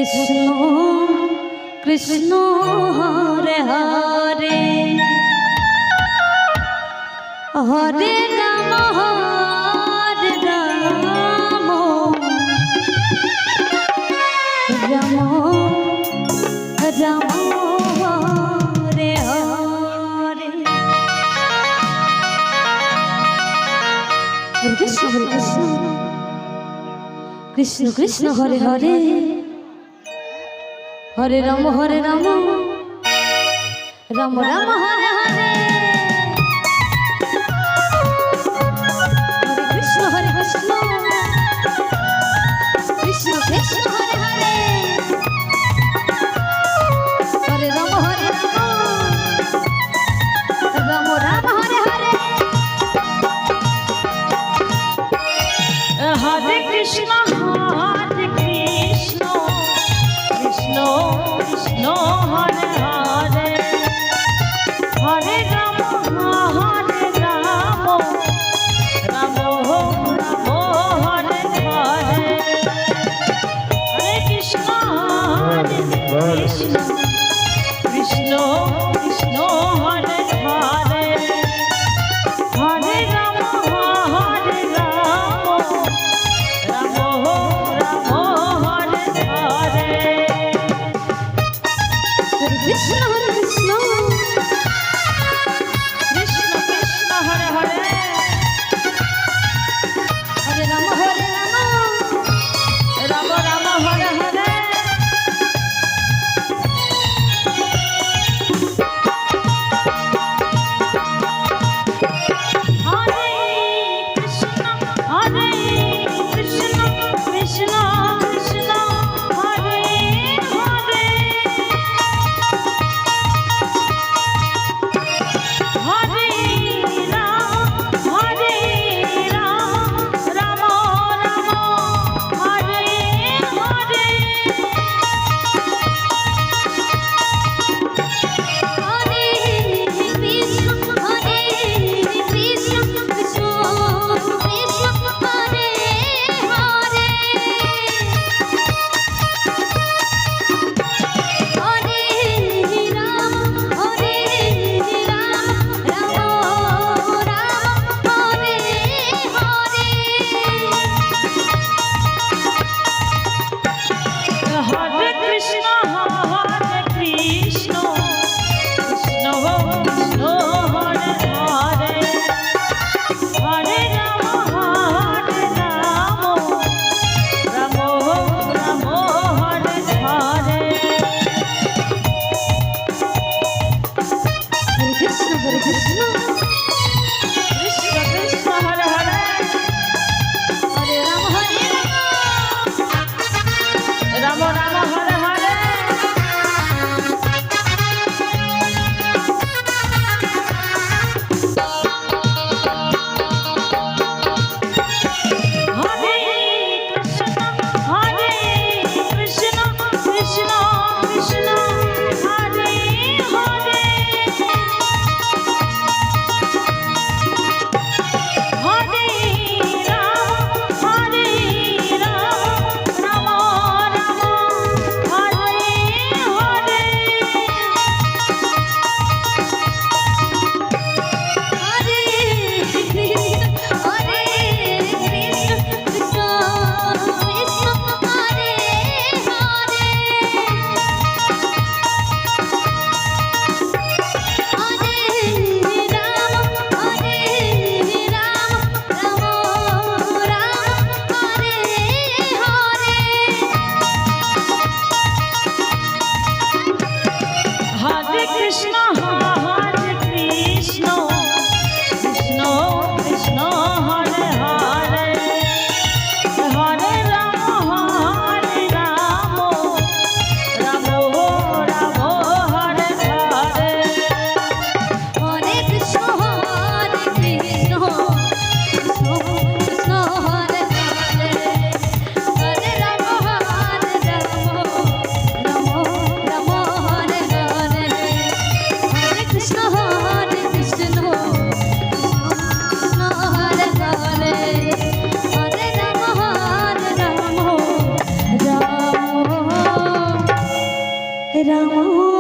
Krishna Krishna Hare Hare Hare Ram Ram Ram Hare Hare Krishna Hare Krishna Krishna Krishna Hare Hare Hare Ram Ram Ram Ram Hare Hare Hare Krishna Krishna Krishna Hare Hare Hare Ram Ram Ram Hare Hare Hare Krishna Krishna Krishna Hare Hare Hare Ram Ram Ram Hare Hare Hare Krishna Krishna Krishna Krishna Hare Hare Hare Ram Ram Hare Hare Krishna Krishna Krishna Krishna Hare Hare Hare Ram Ram Ram Hare Hare Hare Krishna Krishna Krishna Krishna Hare Hare Hare Ram Ram Ram Hare Hare Hare Krishna Krishna Krishna Krishna Hare Ram